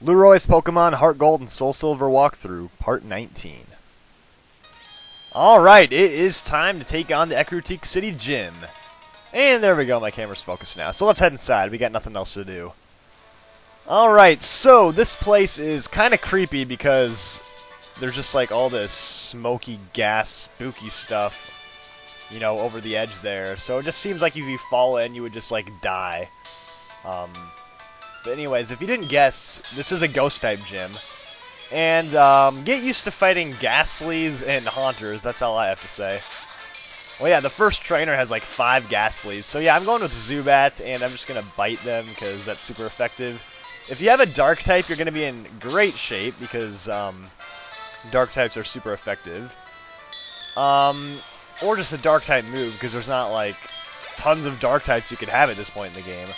Lueroi's Pokemon Heart Gold and Soul Silver Walkthrough, Part 19. Alright, it is time to take on the Ecruteak City Gym. And there we go, my camera's focused now. So let's head inside, we got nothing else to do. Alright, so this place is kind of creepy because there's just like all this smoky gas, spooky stuff, you know, over the edge there. So it just seems like if you fall in, you would just like die. But anyways, if you didn't guess, this is a Ghost-type gym. And get used to fighting Ghastlies and Haunters, that's all I have to say. Well, yeah, the first trainer has like 5 Ghastlies. So yeah, I'm going with Zubat, and I'm just going to bite them because that's super effective. If you have a Dark-type, you're going to be in great shape because Dark-types are super effective. Or just a Dark-type move because there's not like tons of Dark-types you could have at this point in the game.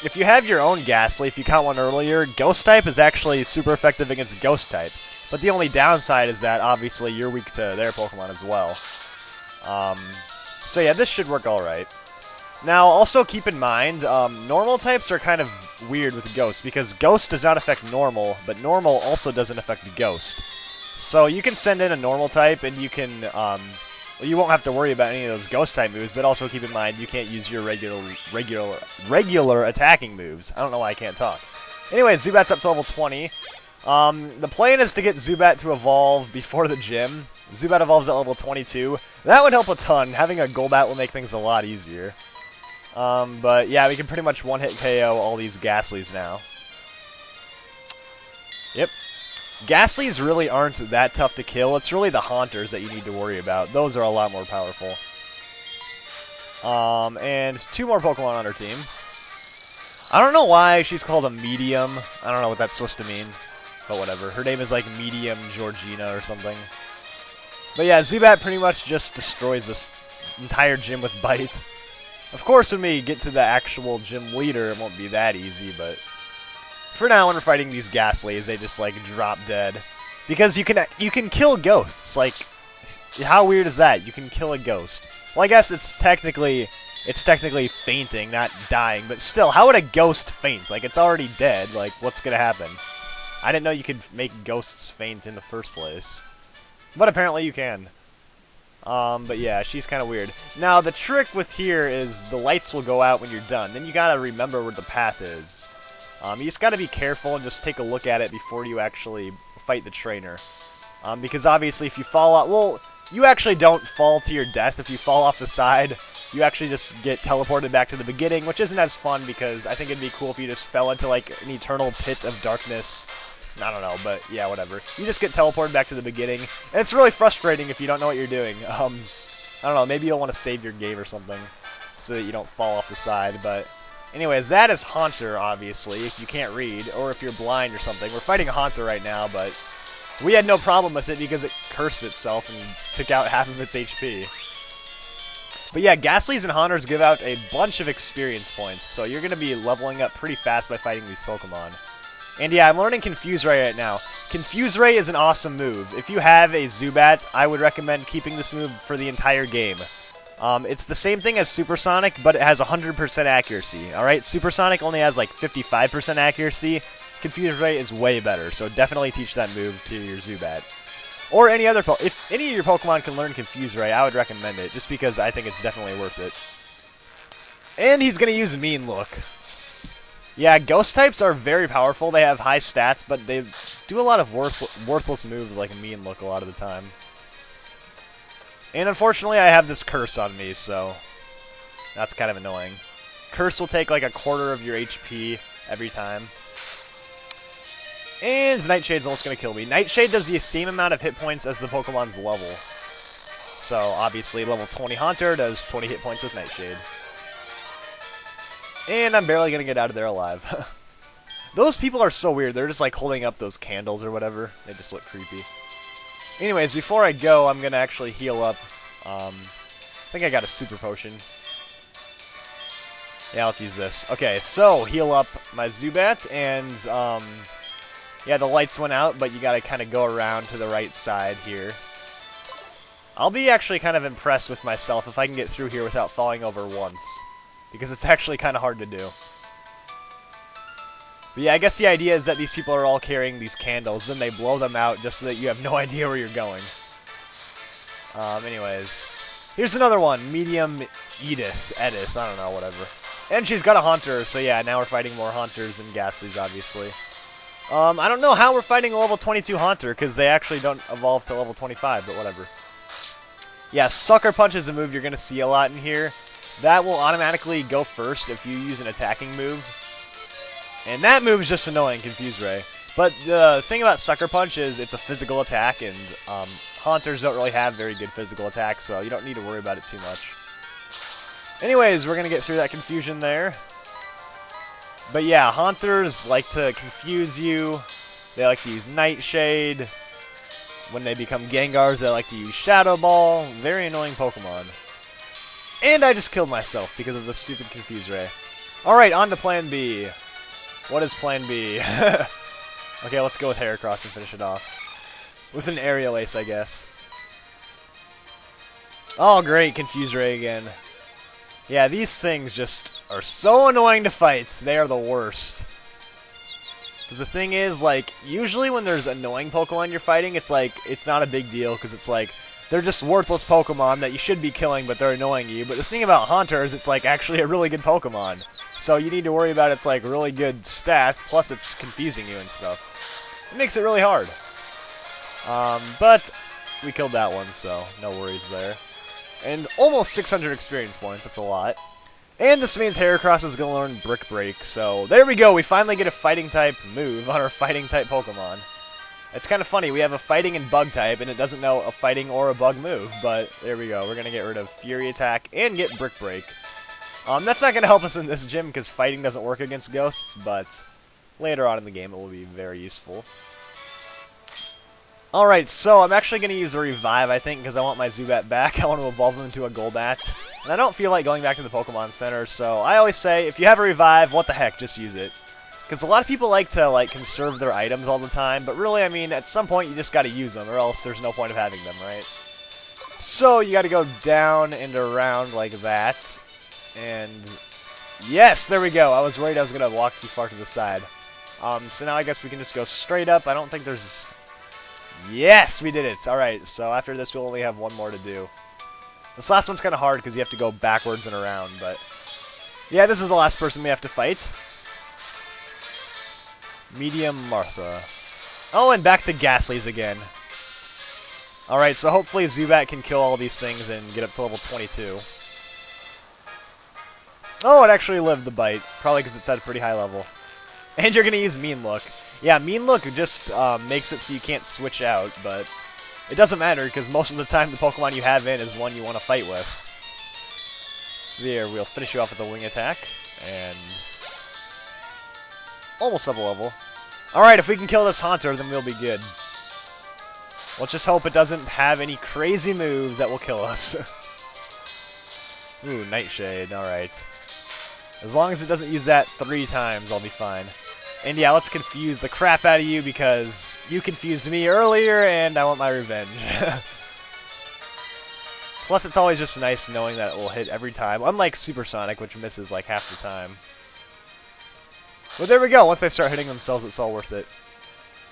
If you have your own Ghastly, if you caught one earlier, Ghost-type is actually super effective against Ghost-type. But the only downside is that, obviously, you're weak to their Pokemon as well. So yeah, this should work alright. Now, also keep in mind, normal types are kind of weird with Ghost, because Ghost does not affect Normal, but Normal also doesn't affect Ghost. So you can send in a Normal type, and you can, well, you won't have to worry about any of those Ghost-type moves, but also keep in mind you can't use your regular attacking moves. I don't know why I can't talk. Anyway, Zubat's up to level 20. The plan is to get Zubat to evolve before the gym. Zubat evolves at level 22. That would help a ton. Having a Golbat will make things a lot easier. But yeah, we can pretty much one-hit KO all these Ghastlies now. Yep. Ghastlies really aren't that tough to kill. It's really the Haunters that you need to worry about. Those are a lot more powerful. And 2 more Pokemon on our team. I don't know why she's called a Medium. I don't know what that's supposed to mean. But whatever. Her name is like Medium Georgina or something. But yeah, Zubat pretty much just destroys this entire gym with Bite. Of course, when we get to the actual gym leader, it won't be that easy, but for now, when we're fighting these Ghastlies, they just like drop dead. Because you can kill ghosts. Like, how weird is that? You can kill a ghost. Well, I guess it's technically fainting, not dying, but still, how would a ghost faint? Like, it's already dead. Like, what's gonna happen? I didn't know you could make ghosts faint in the first place. But apparently you can. But yeah, she's kind of weird. Now, the trick with here is the lights will go out when you're done. Then you gotta remember where the path is. You just gotta be careful and just take a look at it before you actually fight the trainer. Because obviously if you fall out, well, you actually don't fall to your death if you fall off the side. You actually just get teleported back to the beginning, which isn't as fun because I think it'd be cool if you just fell into like an eternal pit of darkness. I don't know, but yeah, whatever. You just get teleported back to the beginning, and it's really frustrating if you don't know what you're doing. I don't know, maybe you'll want to save your game or something so that you don't fall off the side, but anyways, that is Haunter, obviously, if you can't read, or if you're blind or something. We're fighting a Haunter right now, but we had no problem with it because it cursed itself and took out half of its HP. But yeah, Ghastlies and Haunters give out a bunch of experience points, so you're going to be leveling up pretty fast by fighting these Pokemon. And yeah, I'm learning Confuse Ray right now. Confuse Ray is an awesome move. If you have a Zubat, I would recommend keeping this move for the entire game. It's the same thing as Supersonic, but it has 100% accuracy. Alright, Supersonic only has like 55% accuracy. Confuse Ray is way better, so definitely teach that move to your Zubat. Or any other if any of your Pokemon can learn Confuse Ray, I would recommend it, just because I think it's definitely worth it. And he's going to use Mean Look. Yeah, Ghost types are very powerful. They have high stats, but they do a lot of worthless moves like Mean Look a lot of the time. And unfortunately, I have this curse on me, so that's kind of annoying. Curse will take like a quarter of your HP every time. And Nightshade's almost going to kill me. Nightshade does the same amount of hit points as the Pokemon's level. So, obviously, level 20 Haunter does 20 hit points with Nightshade. And I'm barely going to get out of there alive. Those people are so weird. They're just like holding up those candles or whatever. They just look creepy. Anyways, before I go, I'm going to actually heal up. I think I got a super potion. Yeah, let's use this. Okay, so heal up my Zubat, and yeah, the lights went out, but you got to kind of go around to the right side here. I'll be actually kind of impressed with myself if I can get through here without falling over once, because it's actually kind of hard to do. But yeah, I guess the idea is that these people are all carrying these candles, then they blow them out just so that you have no idea where you're going. Anyways, here's another one, Medium Edith, I don't know, whatever. And she's got a Haunter, so yeah, now we're fighting more Haunters and Ghastlies, obviously. I don't know how we're fighting a level 22 Haunter, because they actually don't evolve to level 25, but whatever. Yeah, Sucker Punch is a move you're going to see a lot in here. That will automatically go first if you use an attacking move. And that move is just annoying, Confuse Ray. But the thing about Sucker Punch is it's a physical attack, and Haunters don't really have very good physical attacks, so you don't need to worry about it too much. Anyways, we're going to get through that confusion there. But yeah, Haunters like to confuse you. They like to use Nightshade. When they become Gengars, they like to use Shadow Ball. Very annoying Pokemon. And I just killed myself because of the stupid Confuse Ray. Alright, on to Plan B. What is Plan B? Okay, let's go with Heracross and finish it off. With an Aerial Ace, I guess. Oh, great, Confuse Ray again. Yeah, these things just are so annoying to fight. They are the worst. Because the thing is, like, usually when there's annoying Pokemon you're fighting, it's like, it's not a big deal, because it's like, they're just worthless Pokemon that you should be killing, but they're annoying you. But the thing about Haunter is it's, like, actually a really good Pokemon. So you need to worry about its, like, really good stats, plus it's confusing you and stuff. It makes it really hard. But we killed that one, so no worries there. And almost 600 experience points, that's a lot. And this means Heracross is going to learn Brick Break, so there we go, we finally get a fighting type move on our fighting type Pokemon. It's kind of funny, we have a fighting and bug type, and it doesn't know a fighting or a bug move, but there we go, we're going to get rid of Fury Attack and get Brick Break. That's not going to help us in this gym, because fighting doesn't work against ghosts, but later on in the game it will be very useful. Alright, so I'm actually going to use a Revive, I think, because I want my Zubat back. I want to evolve him into a Golbat. And I don't feel like going back to the Pokemon Center, so I always say, if you have a Revive, what the heck, just use it. Because a lot of people like to, like, conserve their items all the time, but really, I mean, at some point you just got to use them, or else there's no point of having them, right? So, you got to go down and around like that. And, yes, there we go. I was worried I was going to walk too far to the side. So now I guess we can just go straight up. I don't think there's... Yes, we did it. Alright, so after this we'll only have one more to do. This last one's kind of hard because you have to go backwards and around, but... Yeah, this is the last person we have to fight. Medium Martha. Oh, and back to Ghastlies again. Alright, so hopefully Zubat can kill all these things and get up to level 22. Oh, it actually lived the bite. Probably because it's at a pretty high level. And you're going to use Mean Look. Yeah, Mean Look just makes it so you can't switch out, but it doesn't matter because most of the time the Pokemon you have in is the one you want to fight with. So here, we'll finish you off with a Wing Attack, and almost double level. Alright, if we can kill this Haunter, then we'll be good. Let's just hope it doesn't have any crazy moves that will kill us. Ooh, Nightshade, alright. As long as it doesn't use that 3 times, I'll be fine. And yeah, let's confuse the crap out of you because you confused me earlier and I want my revenge. Plus, it's always just nice knowing that it will hit every time, unlike Supersonic, which misses like half the time. But there we go, once they start hitting themselves, it's all worth it.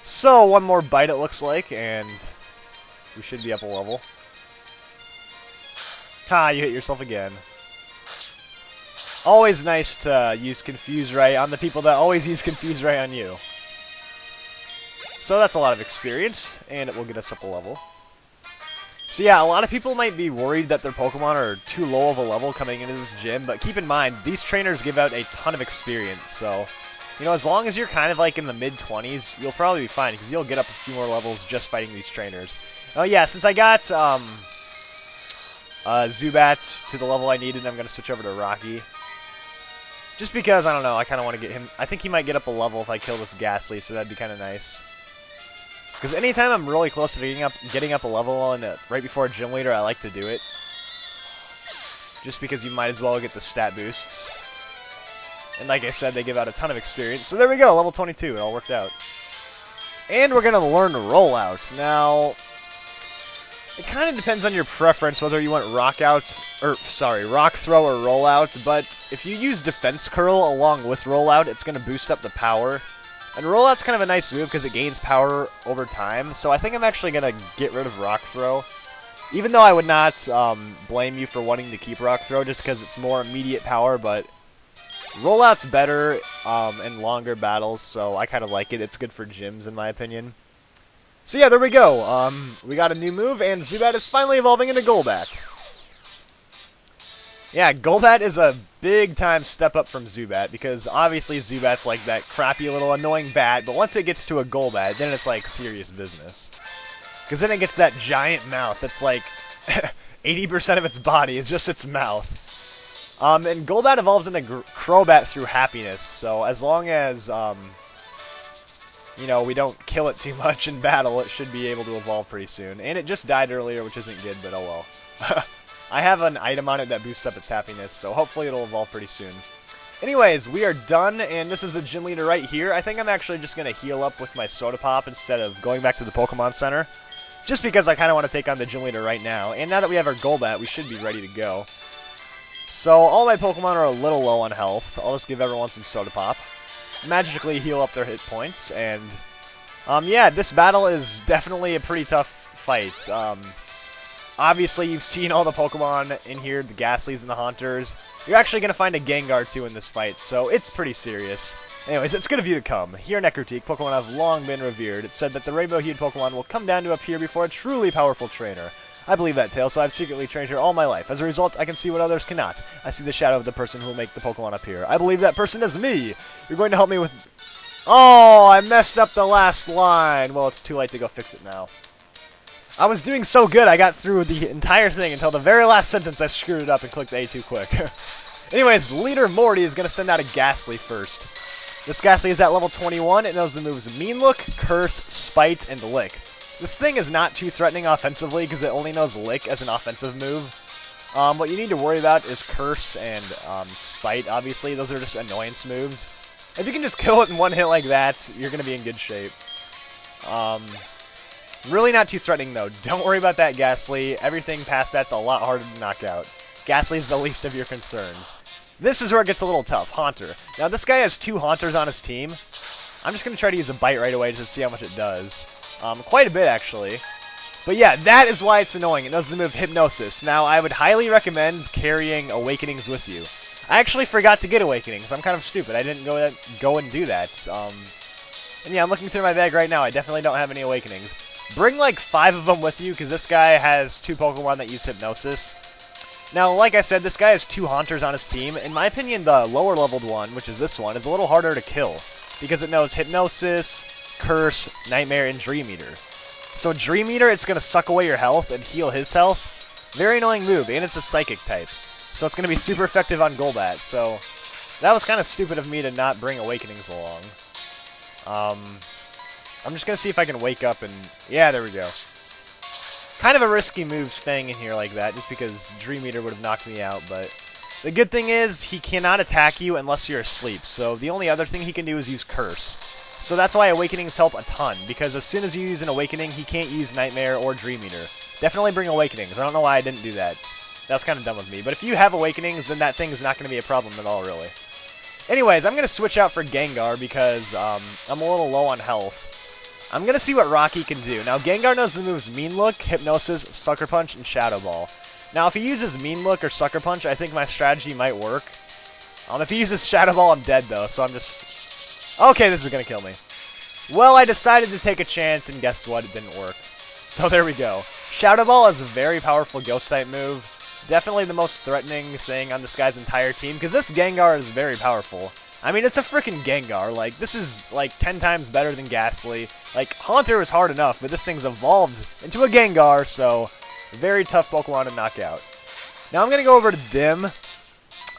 So, one more bite it looks like, and we should be up a level. Ha, you hit yourself again. Always nice to use Confuse Ray on the people that always use Confuse Ray on you. So that's a lot of experience, and it will get us up a level. So yeah, a lot of people might be worried that their Pokemon are too low of a level coming into this gym, but keep in mind, these trainers give out a ton of experience, so... You know, as long as you're kind of like in the mid-20s, you'll probably be fine, because you'll get up a few more levels just fighting these trainers. Oh yeah, since I got Zubat to the level I needed, I'm going to switch over to Rocky. Just because, I don't know, I kind of want to get him... I think he might get up a level if I kill this Ghastly, so that'd be kind of nice. Because anytime I'm really close to getting up a level and right before a gym leader, I like to do it. Just because you might as well get the stat boosts. And like I said, they give out a ton of experience. So there we go, level 22, it all worked out. And we're going to learn Rollout. Now... It kind of depends on your preference whether you want Rock Throw or Rollout, but if you use Defense Curl along with Rollout, it's going to boost up the power. And Rollout's kind of a nice move because it gains power over time, so I think I'm actually going to get rid of Rock Throw. Even though I would not blame you for wanting to keep Rock Throw just because it's more immediate power, but Rollout's better in longer battles, so I kind of like it. It's good for gyms, in my opinion. So yeah, there we go. We got a new move, and Zubat is finally evolving into Golbat. Yeah, Golbat is a big-time step up from Zubat, because obviously Zubat's like that crappy little annoying bat, but once it gets to a Golbat, then it's like serious business. Because then it gets that giant mouth that's like 80% of its body is just its mouth. And Golbat evolves into Crobat through happiness, so as long as, you know, we don't kill it too much in battle, it should be able to evolve pretty soon. And it just died earlier, which isn't good, but oh well. I have an item on it that boosts up its happiness, so hopefully it'll evolve pretty soon. Anyways, we are done, and this is the gym leader right here. I think I'm actually just going to heal up with my Soda Pop instead of going back to the Pokemon Center. Just because I kind of want to take on the gym leader right now. And now that we have our Golbat, we should be ready to go. So all my Pokemon are a little low on health. I'll just give everyone some Soda Pop. Magically heal up their hit points, and yeah, this battle is definitely a pretty tough fight. Obviously, you've seen all the Pokemon in here, the Ghastlies and the Haunters. You're actually going to find a Gengar, too, in this fight, so it's pretty serious. Anyways, it's good of you to come. Here in Ecruteak, Pokemon have long been revered. It's said that the rainbow-hued Pokemon will come down to appear before a truly powerful trainer. I believe that tale, so I've secretly trained here all my life. As a result, I can see what others cannot. I see the shadow of the person who will make the Pokemon appear. I believe that person is me! You're going to help me with... Oh, I messed up the last line! Well, it's too late to go fix it now. I was doing so good, I got through the entire thing until the very last sentence I screwed it up and clicked A too quick. Anyways, leader Morty is going to send out a Ghastly first. This Ghastly is at level 21. It knows the moves Mean Look, Curse, Spite, and Lick. This thing is not too threatening offensively because it only knows Lick as an offensive move. What you need to worry about is Curse and Spite, obviously. Those are just annoyance moves. If you can just kill it in one hit like that, you're going to be in good shape. Really not too threatening, though. Don't worry about that Ghastly. Everything past that's a lot harder to knock out. Ghastly is the least of your concerns. This is where it gets a little tough. Haunter. Now, this guy has 2 Haunters on his team. I'm just going to try to use a Bite right away just to see how much it does. Quite a bit, actually. But yeah, that is why it's annoying. It does the move Hypnosis. Now, I would highly recommend carrying Awakenings with you. I actually forgot to get Awakenings. I'm kind of stupid. I didn't go and do that. And yeah, I'm looking through my bag right now. I definitely don't have any Awakenings. Bring like 5 of them with you, because this guy has 2 Pokemon that use Hypnosis. Now, like I said, this guy has 2 Haunters on his team. In my opinion, the lower leveled one, which is this one, is a little harder to kill, because it knows Hypnosis, Curse, Nightmare, and Dream Eater. So Dream Eater, it's going to suck away your health and heal his health. Very annoying move, and it's a Psychic type. So it's going to be super effective on Golbat, so that was kind of stupid of me to not bring Awakenings along. I'm just going to see if I can wake up and... Yeah, there we go. Kind of a risky move staying in here like that, just because Dream Eater would have knocked me out, but... The good thing is, he cannot attack you unless you're asleep, so the only other thing he can do is use Curse. So that's why Awakenings help a ton, because as soon as you use an Awakening, he can't use Nightmare or Dream Eater. Definitely bring Awakenings. I don't know why I didn't do that. That was kind of dumb of me. But if you have Awakenings, then that thing is not going to be a problem at all, really. Anyways, I'm going to switch out for Gengar because I'm a little low on health. I'm going to see what Rocky can do. Now, Gengar knows the moves Mean Look, Hypnosis, Sucker Punch, and Shadow Ball. Now, if he uses Mean Look or Sucker Punch, I think my strategy might work. If he uses Shadow Ball, I'm dead, though, so I'm just... Okay, this is going to kill me. Well, I decided to take a chance, and guess what? It didn't work. So there we go. Shadow Ball is a very powerful Ghost-type move. Definitely the most threatening thing on this guy's entire team, because this Gengar is very powerful. I mean, it's a freaking Gengar. Like, this is, like, 10 times better than Ghastly. Like, Haunter is hard enough, but this thing's evolved into a Gengar, so very tough Pokemon to knock out. Now I'm going to go over to Dim.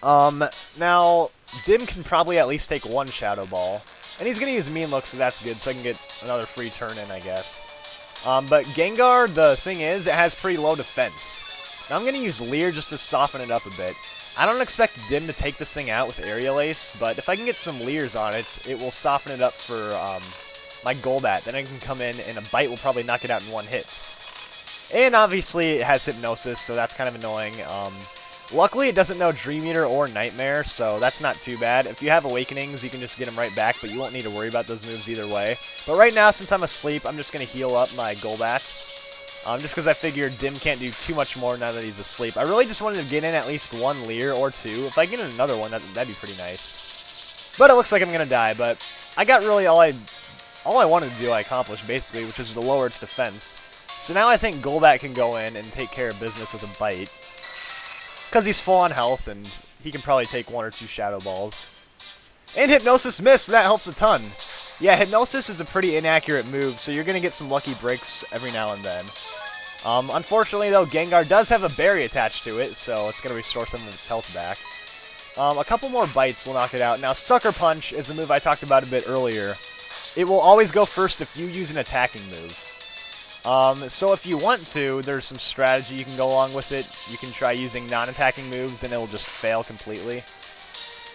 Now, Dim can probably at least take 1 Shadow Ball. And he's going to use Mean Look, so that's good, so I can get another free turn in, I guess. But Gengar, the thing is, it has pretty low defense. Now I'm going to use Leer just to soften it up a bit. I don't expect Dim to take this thing out with Aerial Ace, but if I can get some Leers on it, it will soften it up for my Golbat. Then I can come in, and a Bite will probably knock it out in 1 hit. And obviously, it has Hypnosis, so that's kind of annoying. Luckily, it doesn't know Dream Eater or Nightmare, so that's not too bad. If you have Awakenings, you can just get them right back, but you won't need to worry about those moves either way. But right now, since I'm asleep, I'm just going to heal up my Golbat. Just because I figured Dim can't do too much more now that he's asleep. I really just wanted to get in at least one Leer or two. If I get in another one, that'd be pretty nice. But it looks like I'm going to die, but I got really all I wanted to do I accomplished, basically, which is to lower its defense. So now I think Golbat can go in and take care of business with a Bite. Because he's full on health, and he can probably take 1 or 2 Shadow Balls. And Hypnosis missed, so that helps a ton. Yeah, Hypnosis is a pretty inaccurate move, so you're going to get some lucky breaks every now and then. Unfortunately, though, Gengar does have a berry attached to it, so it's going to restore some of its health back. A couple more bites will knock it out. Now, Sucker Punch is a move I talked about a bit earlier. It will always go first if you use an attacking move. So if you want to, there's some strategy you can go along with it. You can try using non-attacking moves, and it'll just fail completely.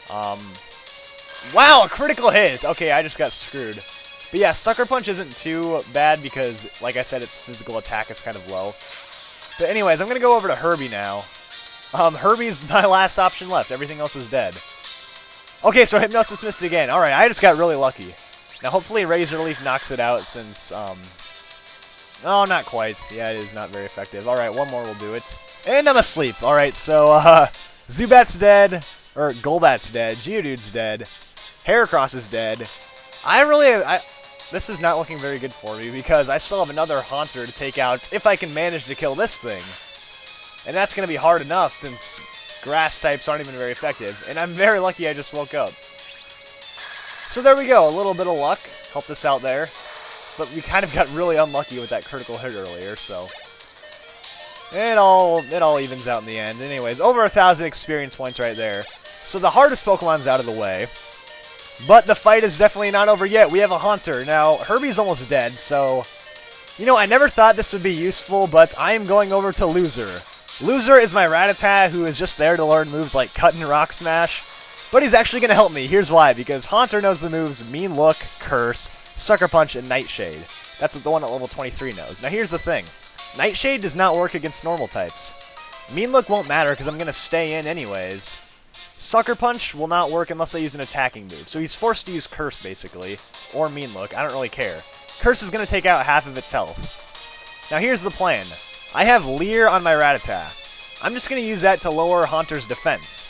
Wow, a critical hit! Okay, I just got screwed. But yeah, Sucker Punch isn't too bad because, like I said, its physical attack is kind of low. But anyways, I'm going to go over to Herbie now. Herbie's my last option left. Everything else is dead. Okay, so Hypnosis missed again. Alright, I just got really lucky. Now, hopefully Razor Leaf knocks it out since, oh, not quite. Yeah, it is not very effective. Alright, one more will do it. And I'm asleep. Alright, so, Zubat's dead. Or, Golbat's dead. Geodude's dead. Heracross is dead. This is not looking very good for me because I still have another Haunter to take out if I can manage to kill this thing. And that's going to be hard enough since grass types aren't even very effective. And I'm very lucky I just woke up. So there we go. A little bit of luck helped us out there. But we kind of got really unlucky with that critical hit earlier, so it all evens out in the end. Anyways, over 1,000 experience points right there. So the hardest Pokemon's out of the way. But the fight is definitely not over yet. We have a Haunter. Now, Herbie's almost dead, so you know, I never thought this would be useful, but I am going over to Loser. Loser is my Rattata, who is just there to learn moves like Cut and Rock Smash. But he's actually going to help me. Here's why. Because Haunter knows the moves Mean Look, Curse, Sucker Punch, and Nightshade. That's what the one at level 23 knows. Now here's the thing. Nightshade does not work against normal types. Mean Look won't matter because I'm going to stay in anyways. Sucker Punch will not work unless I use an attacking move. So he's forced to use Curse, basically. Or Mean Look. I don't really care. Curse is going to take out half of its health. Now here's the plan. I have Leer on my Rattata. I'm just going to use that to lower Haunter's defense.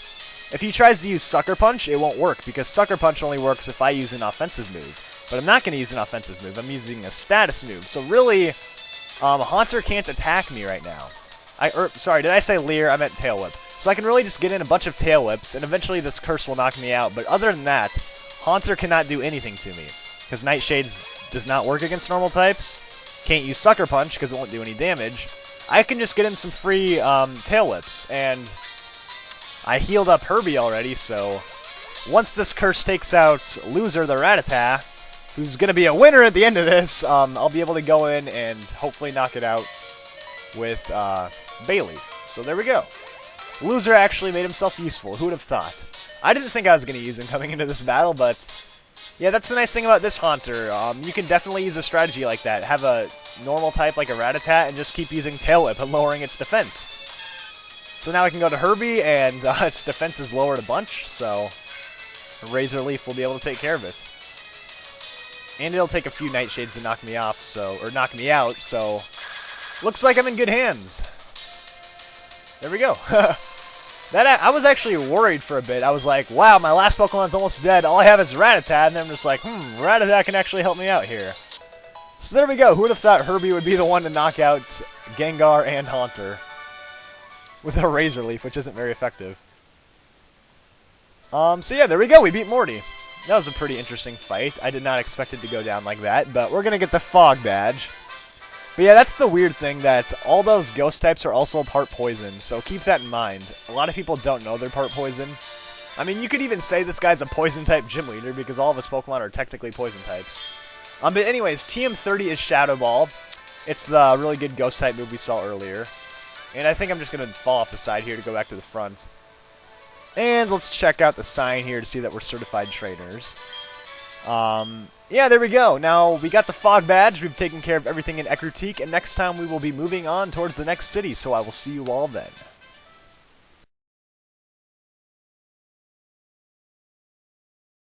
If he tries to use Sucker Punch, it won't work, because Sucker Punch only works if I use an offensive move. But I'm not going to use an offensive move. I'm using a status move. So really, Haunter can't attack me right now. Sorry, did I say Leer? I meant Tail Whip. So I can really just get in a bunch of Tail Whips, and eventually this Curse will knock me out. But other than that, Haunter cannot do anything to me. Because Nightshade does not work against normal types. Can't use Sucker Punch, because it won't do any damage. I can just get in some free Tail Whips, and I healed up Herbie already, so once this Curse takes out Loser the Rattata, who's going to be a winner at the end of this, I'll be able to go in and hopefully knock it out with Bayleaf. So there we go. Loser actually made himself useful. Who would have thought? I didn't think I was going to use him coming into this battle, but yeah, that's the nice thing about this Haunter. You can definitely use a strategy like that. Have a normal type like a Rattata and just keep using Tail Whip and lowering its defense. So now I can go to Herbie, and its defense is lowered a bunch, so Razor Leaf will be able to take care of it. And it'll take a few Nightshades to knock me off, or knock me out, so looks like I'm in good hands. There we go. I was actually worried for a bit. I was like, wow, my last Pokemon's almost dead. All I have is Rattata, and then I'm just like, Rattata can actually help me out here. So there we go. Who would have thought Herbie would be the one to knock out Gengar and Haunter with a Razor Leaf, which isn't very effective. So yeah, there we go. We beat Morty. That was a pretty interesting fight. I did not expect it to go down like that, but we're going to get the Fog Badge. But yeah, that's the weird thing, that all those ghost types are also part poison, so keep that in mind. A lot of people don't know they're part poison. I mean, you could even say this guy's a poison-type gym leader, because all of his Pokemon are technically poison types. But anyways, TM30 is Shadow Ball. It's the really good ghost-type move we saw earlier. And I think I'm just going to fall off the side here to go back to the front. And let's check out the sign here to see that we're certified trainers. Yeah, there we go. Now, we got the Fog Badge. We've taken care of everything in Ecruteak, and next time we will be moving on towards the next city, so I will see you all then.